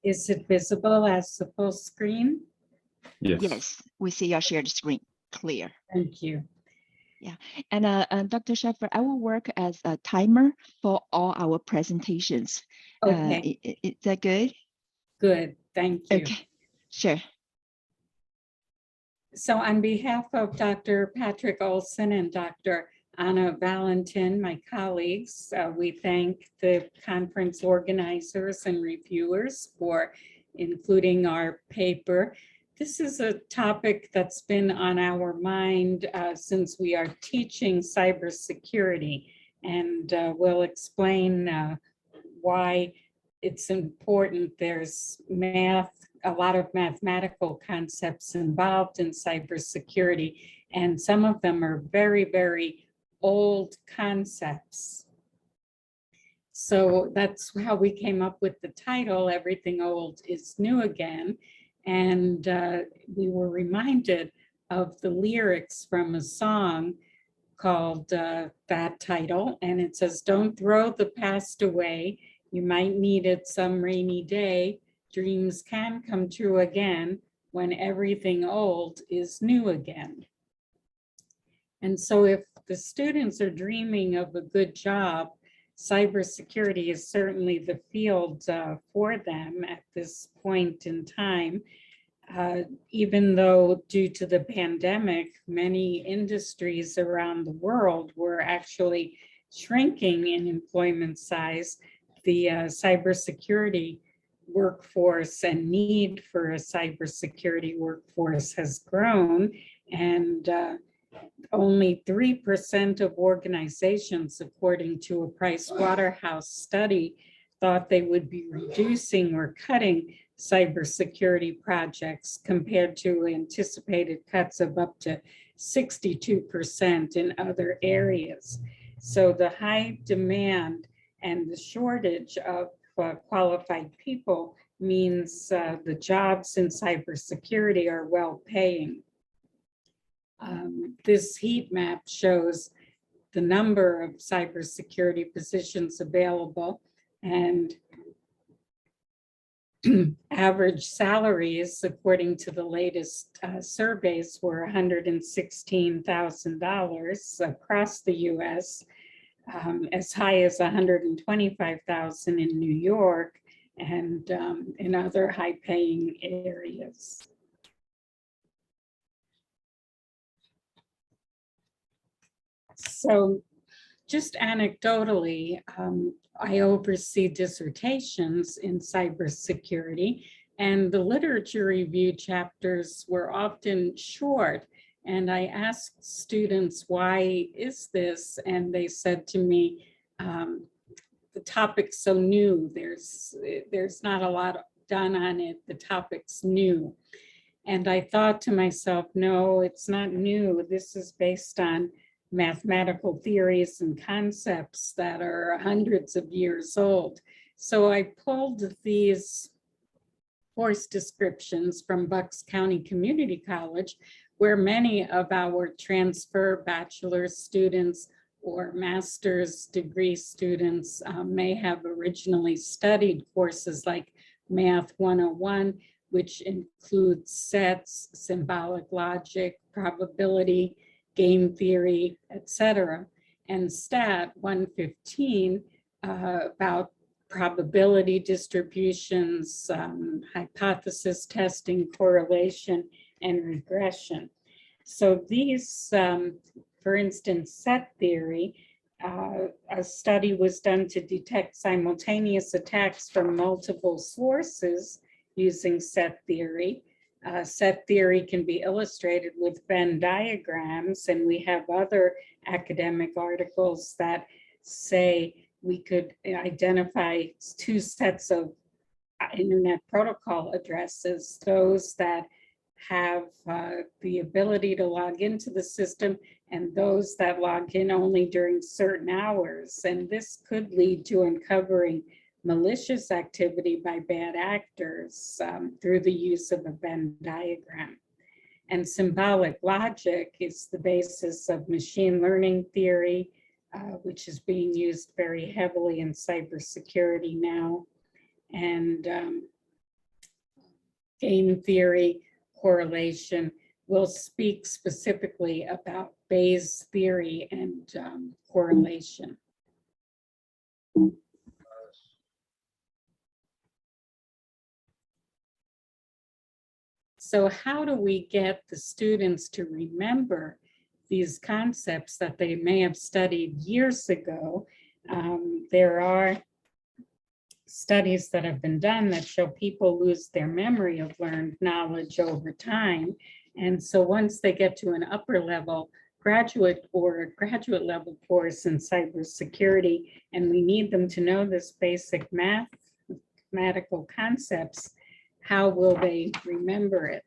Is it visible as the full screen? Yes. Yes, we see your shared screen clear. Thank you. Yeah, and Dr. Schaeffer, I will work as a timer for all our presentations. Okay, Is that good? good. Thank you. Okay, sure. So on behalf of Dr. Patrick Olson and Dr. Anna Valentín, my colleagues, we thank the conference organizers and reviewers for including our paper. This is a topic that's been on our mind since we are teaching cybersecurity, and we'll explain why it's important. There's a lot of mathematical concepts involved in cybersecurity, and some of them are very, very old concepts. So that's how we came up with the title, Everything Old is New Again. And we were reminded of the lyrics from a song called that title. And it says, don't throw the past away. You might need it some rainy day. Dreams can come true again when everything old is new again. And so if the students are dreaming of a good job, cybersecurity is certainly the field for them at this point in time. Even though due to the pandemic, many industries around the world were actually shrinking in employment size, the cybersecurity workforce and need for a cybersecurity workforce has grown, and only 3% of organizations, according to a Price Waterhouse study, thought they would be reducing or cutting cybersecurity projects compared to anticipated cuts of up to 62% in other areas. So the high demand and the shortage of qualified people means the jobs in cybersecurity are well paying. This heat map shows the number of cybersecurity positions available, and average salaries, according to the latest surveys, were $116,000 across the US, as high as $125,000 in New York and in other high-paying areas. So just anecdotally, I oversee dissertations in cybersecurity, and the literature review chapters were often short. And I asked students, why is this? And they said to me, the topic's so new, there's not a lot done on it, the topic's new. And I thought to myself, no, it's not new. This is based on mathematical theories and concepts that are hundreds of years old. So I pulled these course descriptions from Bucks County Community College, where many of our transfer bachelor's students or master's degree students may have originally studied courses like Math 101, which includes sets, symbolic logic, probability, game theory, etc. And Stat 115 about probability distributions, hypothesis testing, correlation, and regression. So these, for instance, set theory, a study was done to detect simultaneous attacks from multiple sources using set theory. Set theory can be illustrated with Venn diagrams, and we have other academic articles that say we could identify two sets of internet protocol addresses, those that have the ability to log into the system and those that log in only during certain hours. And this could lead to uncovering malicious activity by bad actors through the use of a Venn diagram. And symbolic logic is the basis of machine learning theory, which is being used very heavily in cybersecurity now. And game theory, correlation. We'll speak specifically about Bayes' theory and correlation. So how do we get the students to remember these concepts that they may have studied years ago? There are studies that have been done that show people lose their memory of learned knowledge over time. And so once they get to an upper level graduate or graduate level course in cybersecurity, and we need them to know this basic mathematical concepts, how will they remember it?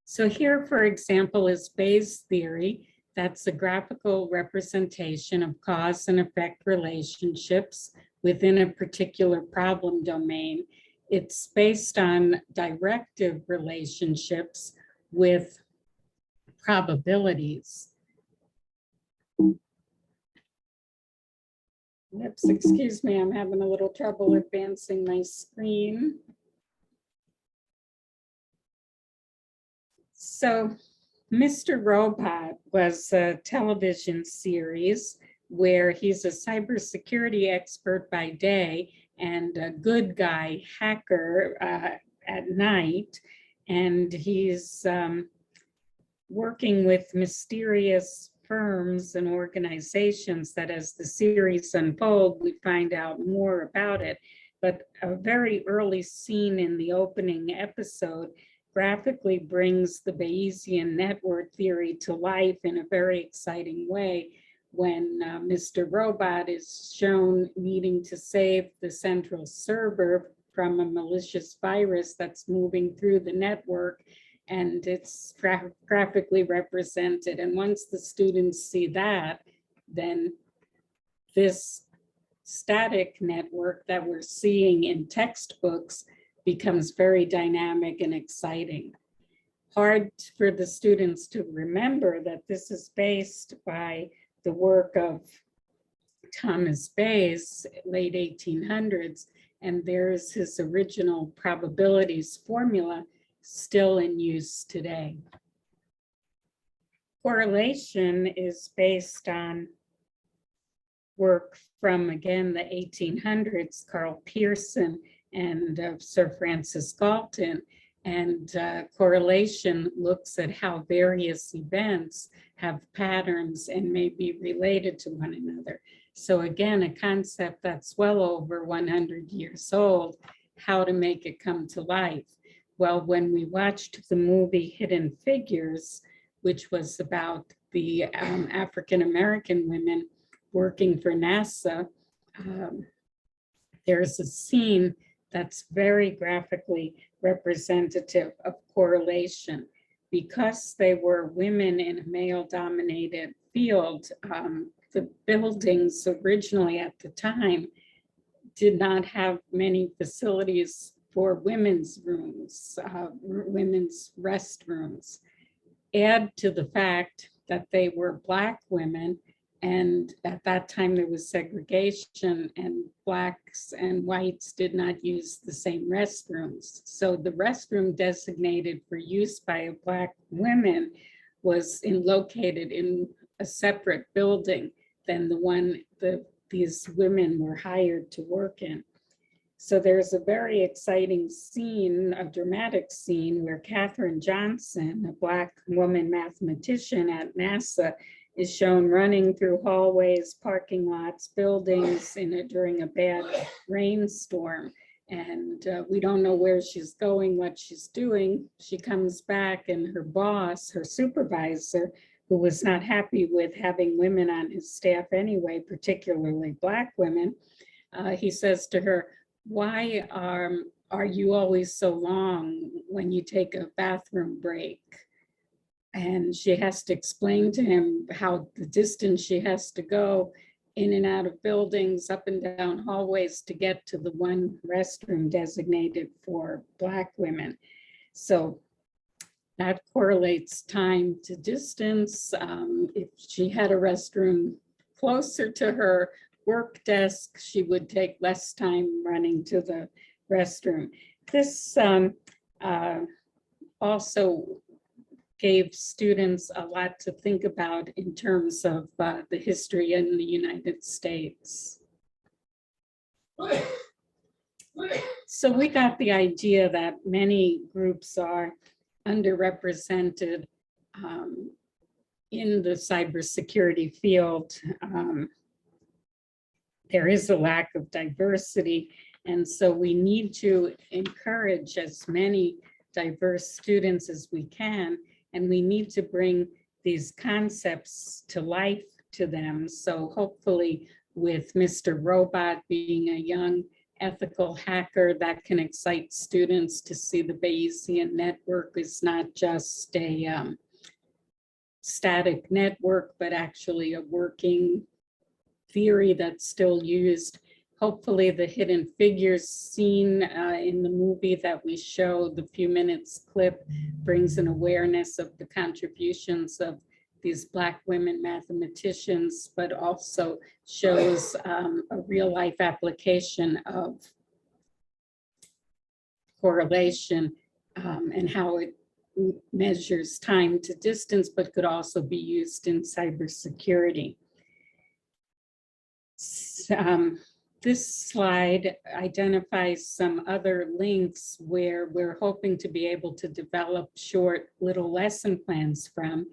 So here, for example, is Bayes' theory. That's a graphical representation of cause and effect relationships within a particular problem domain. It's based on directive relationships with probabilities. Oops, excuse me, I'm having a little trouble advancing my screen. So Mr. Robot was a television series where he's a cybersecurity expert by day and a good guy hacker at night. And he's working with mysterious firms and organizations that as the series unfolds, we find out more about it. But a very early scene in the opening episode graphically brings the Bayesian network theory to life in a very exciting way when Mr. Robot is shown needing to save the central server from a malicious virus that's moving through the network, and it's graphically represented. And once the students see that, then this static network that we're seeing in textbooks becomes very dynamic and exciting. Hard for the students to remember that this is based by the work of Thomas Bayes, late 1800s, and there's his original probabilities formula still in use today. Correlation is based on work from, again, the 1800s, Carl Pearson and Sir Francis Galton. And correlation looks at how various events have patterns and may be related to one another. So again, a concept that's well over 100 years old, how to make it come to life. Well, when we watched the movie Hidden Figures, which was about the African-American women working for NASA, there's a scene that's very graphically representative of correlation. Because they were women in a male-dominated field, the buildings originally at the time did not have many facilities for women's rooms, women's restrooms. Add to the fact that they were Black women, and at that time there was segregation and Blacks and whites did not use the same restrooms. So the restroom designated for use by Black women was located in a separate building than the one that these women were hired to work in. So there's a very exciting scene, a dramatic scene, where Katherine Johnson, a Black woman mathematician at NASA, is shown running through hallways, parking lots, buildings during a bad rainstorm. And we don't know where she's going, what she's doing. She comes back and her boss, her supervisor, who was not happy with having women on his staff anyway, particularly Black women, he says to her, "Why are you always so long when you take a bathroom break?" And she has to explain to him how the distance she has to go in and out of buildings, up and down hallways to get to the one restroom designated for Black women. So that correlates time to distance. If she had a restroom closer to her work desk, she would take less time running to the restroom. This also gave students a lot to think about in terms of the history in the United States. So we got the idea that many groups are underrepresented in the cybersecurity field. There is a lack of diversity, and so we need to encourage as many diverse students as we can, and we need to bring these concepts to life to them. So hopefully with Mr. Robot being a young ethical hacker, that can excite students to see the Bayesian network is not just a static network, but actually a working theory that's still used. Hopefully the hidden figures seen in the movie that we showed, the few minutes clip, brings an awareness of the contributions of these Black women mathematicians, but also shows a real life application of correlation and how it measures time to distance, but could also be used in cybersecurity. This slide identifies some other links where we're hoping to be able to develop short little lesson plans from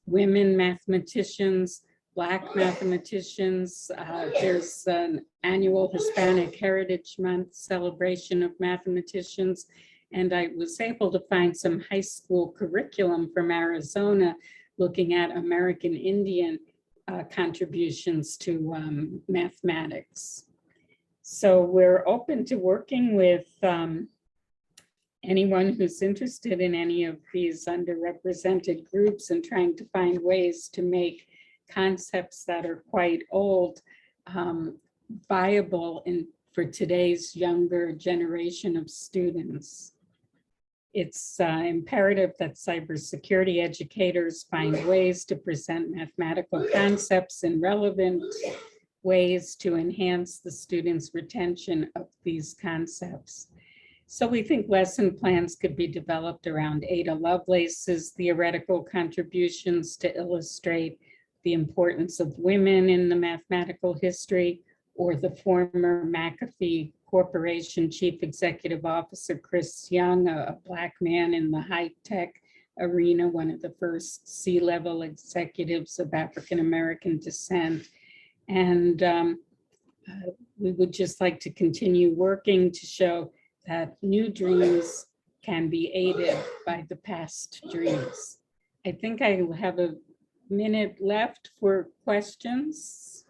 women mathematicians, Black mathematicians. There's an annual Hispanic Heritage Month celebration of mathematicians. And I was able to find some high school curriculum from Arizona looking at American Indian contributions to mathematics. So we're open to working with anyone who's interested in any of these underrepresented groups and trying to find ways to make concepts that are quite old viable for today's younger generation of students. It's imperative that cybersecurity educators find ways to present mathematical concepts in relevant ways to enhance the students' retention of these concepts. So we think lesson plans could be developed around Ada Lovelace's theoretical contributions to illustrate the importance of women in the mathematical history, or the former McAfee Corporation Chief Executive Officer, Chris Young, a Black man in the high-tech arena, one of the first C-level executives of African-American descent. And we would just like to continue working to show that new dreams can be aided by the past dreams. I think I have a minute left for questions.